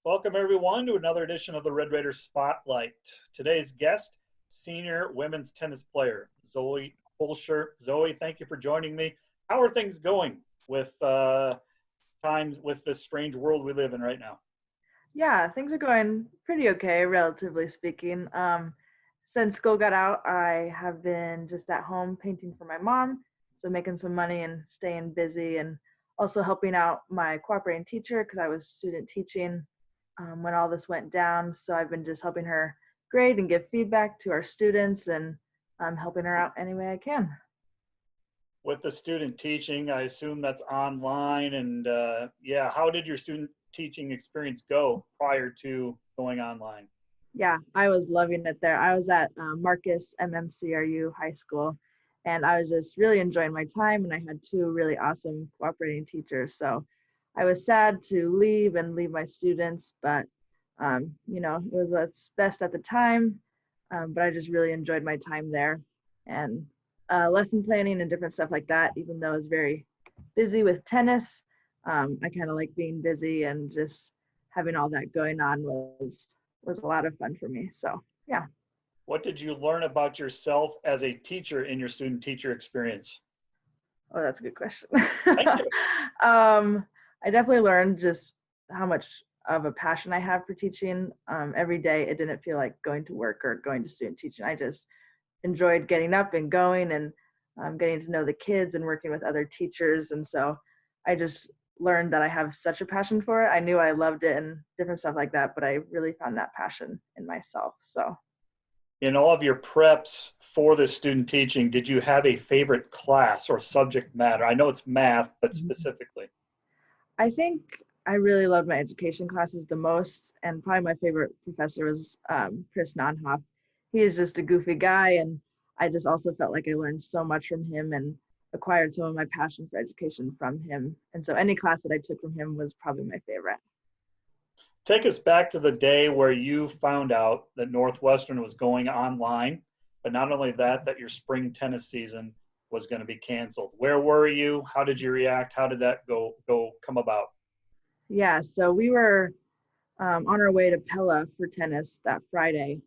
Welcome everyone to another edition of the Red Raider Spotlight. Today's guest, senior women's tennis player, Zoe Holscher. Zoe, thank you for joining me. How are things going with times with this strange world we live in right now? Yeah, things are going pretty okay, relatively speaking. Since school got out, I have been just at home painting for my mom, so making some money and staying busy, and also helping out my cooperating teacher because I was student teaching when all this went down. So I've been just helping her grade and give feedback to our students, and helping her out any way I can. With the student teaching, I assume that's online. And yeah, how did your student teaching experience go prior to going online? Yeah, I was loving it there. I was at Marcus MMCRU High School, and I was just really enjoying my time. And I had two really awesome cooperating teachers. So I was sad to leave and leave my students, but it was what's best at the time. But I just really enjoyed my time there, and lesson planning and different stuff like that. Even though I was very busy with tennis, I kind of like being busy, and just having all that going on was a lot of fun for me. So yeah. What did you learn about yourself as a teacher in your student teacher experience? Oh, that's a good question. Thank you. I definitely learned just how much of a passion I have for teaching. Every day, it didn't feel like going to work or going to student teaching. I just enjoyed getting up and going, and getting to know the kids and working with other teachers. And so I just learned that I have such a passion for it. I knew I loved it and different stuff like that, but I really found that passion in myself. So In all of your preps for the student teaching, did you have a favorite class or subject matter? I know it's math, but specifically. I think I really loved my education classes the most, and probably my favorite professor was Chris Nonhoff. He is just a goofy guy, and I just also felt like I learned so much from him and acquired some of my passion for education from him. And so any class that I took from him was probably my favorite. Take us back to the day where you found out that Northwestern was going online, but not only that, that your spring tennis season was going to be canceled. Where were you? How did you react? How did that go come about? Yeah, so we were on our way to Pella for tennis that Friday.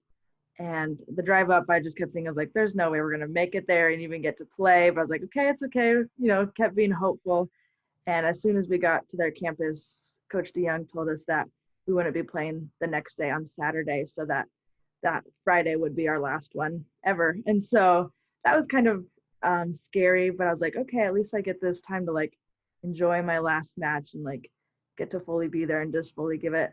And the drive up, I just kept thinking, I was like, there's no way we're going to make it there and even get to play. But I was like, okay, it's okay. Kept being hopeful. And as soon as we got to their campus, Coach DeYoung told us that we wouldn't be playing the next day on Saturday, so that Friday would be our last one ever. And so that was kind of scary, but I was like, okay, at least I get this time to like enjoy my last match and like get to fully be there and just fully give it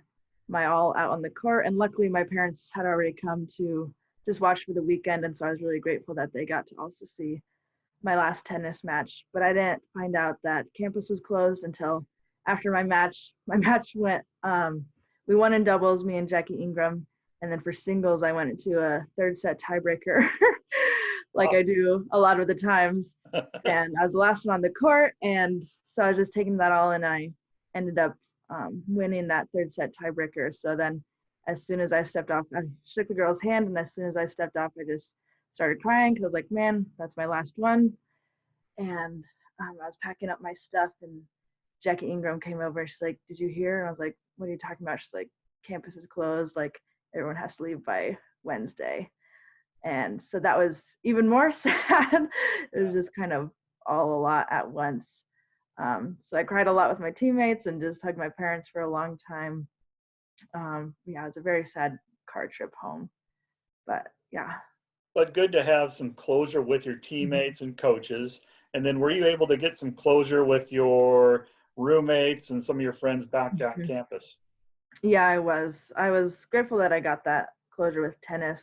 my all out on the court. And luckily, my parents had already come to just watch for the weekend, and so I was really grateful that they got to also see my last tennis match. But I didn't find out that campus was closed until after my match. My match went, we won in doubles, me and Jackie Ingram. And then for singles, I went into a third set tiebreaker, like I do a lot of the times. And I was the last one on the court. And so I was just taking that all, and I ended up winning that third set tiebreaker. So then as soon as I stepped off, I shook the girl's hand. And as soon as I stepped off, I just started crying because I was like, man, that's my last one. And I was packing up my stuff, and Jackie Ingram came over. She's like, did you hear? And I was like, what are you talking about? She's like, campus is closed. Like, everyone has to leave by Wednesday. And so that was even more sad. It was just kind of all a lot at once. So I cried a lot with my teammates and just hugged my parents for a long time. Yeah, it was a very sad car trip home. But yeah. But good to have some closure with your teammates and coaches. And then were you able to get some closure with your roommates and some of your friends back on campus? Yeah, I was. I was grateful that I got that closure with tennis.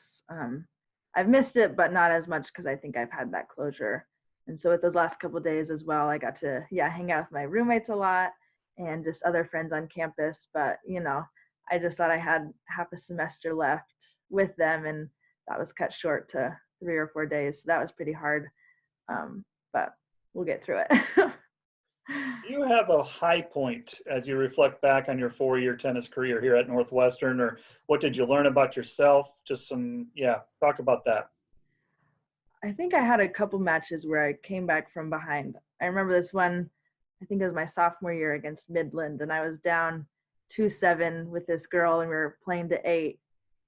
I've missed it, but not as much because I think I've had that closure. And so with those last couple of days as well, I got to hang out with my roommates a lot and just other friends on campus. But I just thought I had half a semester left with them, and that was cut short to 3 or 4 days. So that was pretty hard, but we'll get through it. Do you have a high point as you reflect back on your 4-year tennis career here at Northwestern, or what did you learn about yourself? Just some, yeah, talk about that. I think I had a couple matches where I came back from behind. I remember this one, I think it was my sophomore year against Midland, and I was down 2-7 with this girl, and we were playing to 8,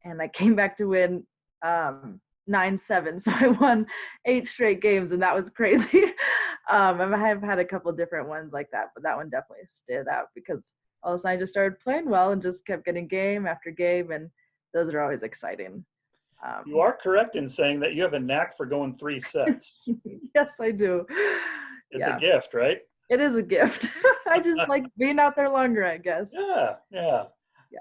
and I came back to win 9-7. So I won 8 straight games, and that was crazy. I have had a couple different ones like that, but that one definitely stood out because all of a sudden I just started playing well and just kept getting game after game, and those are always exciting. You are correct in saying that you have a knack for going 3 sets. Yes, I do. It's a gift, right? It is a gift. I just like being out there longer, I guess. Yeah.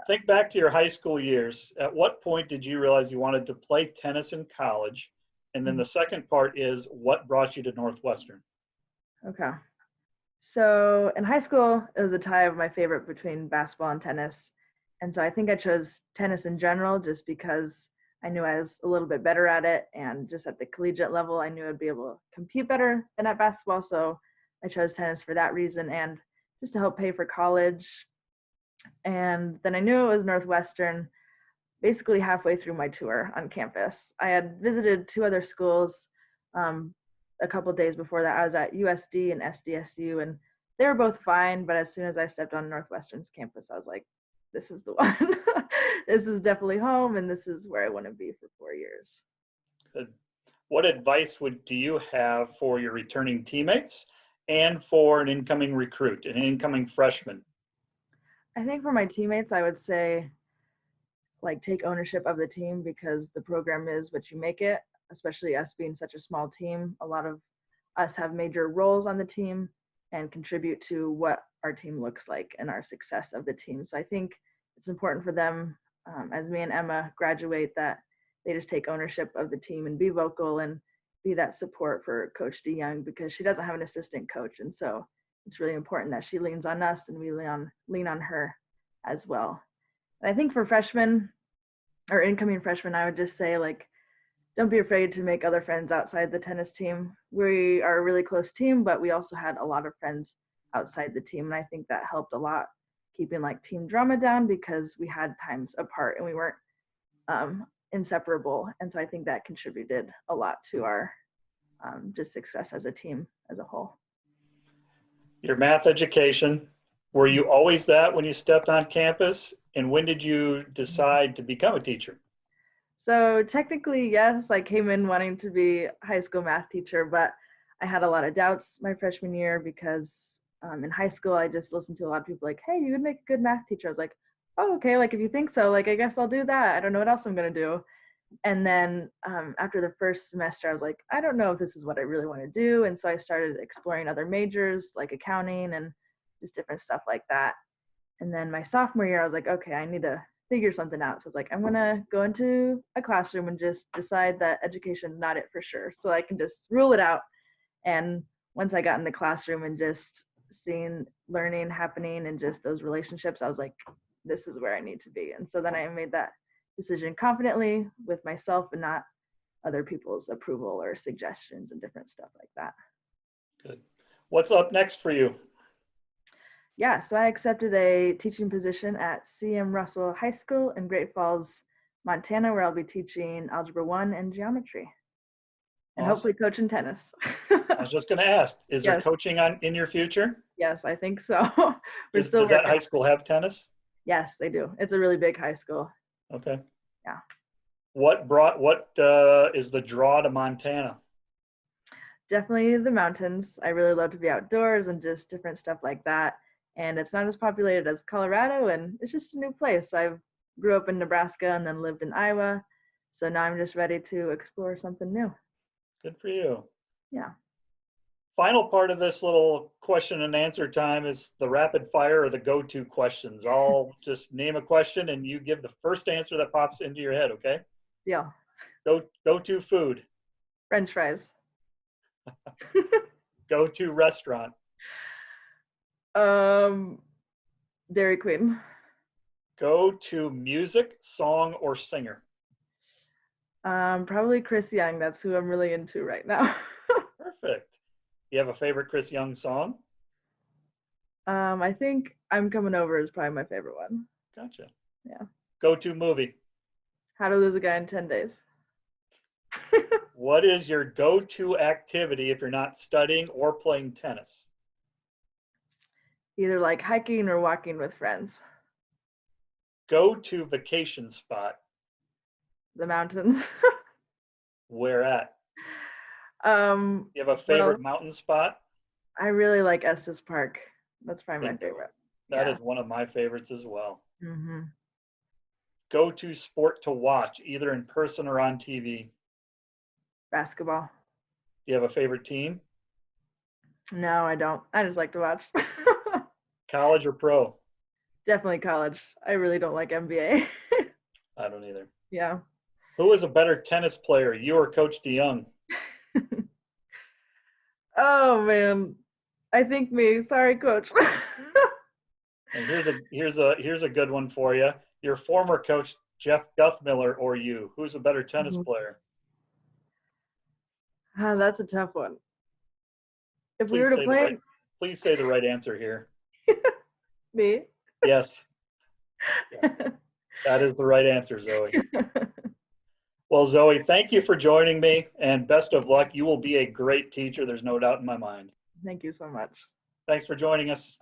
Think back to your high school years. At what point did you realize you wanted to play tennis in college? And then the second part is, what brought you to Northwestern? Okay. So in high school, it was a tie of my favorite between basketball and tennis. And so I think I chose tennis in general just because I knew I was a little bit better at it. And just at the collegiate level, I knew I'd be able to compete better than at basketball. So I chose tennis for that reason and just to help pay for college. And then I knew it was Northwestern basically halfway through my tour on campus. I had visited 2 other schools a couple of days before that. I was at USD and SDSU, and they were both fine. But as soon as I stepped on Northwestern's campus, I was like, this is the one. This is definitely home, and this is where I want to be for 4 years. Good. What advice do you have for your returning teammates and for an incoming recruit, an incoming freshman? I think for my teammates, I would say, like, take ownership of the team because the program is what you make it, especially us being such a small team. A lot of us have major roles on the team and contribute to what our team looks like and our success of the team. So I think it's important for them, as me and Emma graduate, that they just take ownership of the team and be vocal and be that support for Coach DeYoung because she doesn't have an assistant coach. And so it's really important that she leans on us and we lean on her as well. And I think for freshmen or incoming freshmen, I would just say, like, don't be afraid to make other friends outside the tennis team. We are a really close team, but we also had a lot of friends outside the team. And I think that helped a lot keeping like team drama down because we had times apart and we weren't inseparable. And so I think that contributed a lot to our just success as a team as a whole. Your math education, were you always that when you stepped on campus? And when did you decide to become a teacher? So technically, yes, I came in wanting to be a high school math teacher, but I had a lot of doubts my freshman year because in high school, I just listened to a lot of people like, hey, you would make a good math teacher. I was like, oh, okay, like if you think so, like I guess I'll do that. I don't know what else I'm going to do. And then after the first semester, I was like, I don't know if this is what I really want to do. And so I started exploring other majors like accounting and just different stuff like that. And then my sophomore year, I was like, okay, I need to figure something out. So I was like, I'm going to go into a classroom and just decide that education is not it for sure. So I can just rule it out. And once I got in the classroom and just seeing learning happening and just those relationships, I was like, this is where I need to be. And so then I made that decision confidently with myself and not other people's approval or suggestions and different stuff like that. Good. What's up next for you? Yeah, so I accepted a teaching position at C.M. Russell High School in Great Falls, Montana, where I'll be teaching Algebra 1 and geography. And Awesome. Hopefully coaching tennis. I was just going to ask, is there coaching in your future? Yes, I think so. Does that high school have tennis? Yes, they do. It's a really big high school. Okay. Yeah. What is the draw to Montana? Definitely the mountains. I really love to be outdoors and just different stuff like that. And it's not as populated as Colorado, and it's just a new place. I grew up in Nebraska and then lived in Iowa. So now I'm just ready to explore something new. Good for you. Yeah. Final part of this little question and answer time is the rapid fire or the go-to questions. I'll just name a question and you give the first answer that pops into your head, okay? Yeah. Go-to food. French fries. Go-to restaurant. Dairy Queen. Go-to music, song, or singer. Probably Chris Young. That's who I'm really into right now. Perfect. You have a favorite Chris Young song? I think I'm Coming Over is probably my favorite one. Gotcha. Yeah. Go-to movie. How to Lose a Guy in 10 Days. What is your go-to activity if you're not studying or playing tennis? Either like hiking or walking with friends. Go-to vacation spot. The mountains. Where at? You have a Well, favorite mountain spot? I really like Estes Park. That's probably my Bingo. favorite. That Yeah. is one of my favorites as well. Hmm. Go-to sport to watch, either in person or on TV. Basketball. Do you have a favorite team? No, I don't. I just like to watch. College or pro? Definitely college. I really don't like NBA. I don't either. Yeah. Who is a better tennis player, you or Coach DeYoung? Oh man. I think me. Sorry, coach. And here's a good one for you. Your former coach, Jeff Guthmiller, or you? Who's a better tennis Mhm. player? That's a tough one. If we were Please to say the right. play Please say the right answer here. me. Yes, yes, that is the right answer, Zoe. Well, Zoe, thank you for joining me, and best of luck. You will be a great teacher. There's no doubt in my mind. Thank you so much. Thanks for joining us.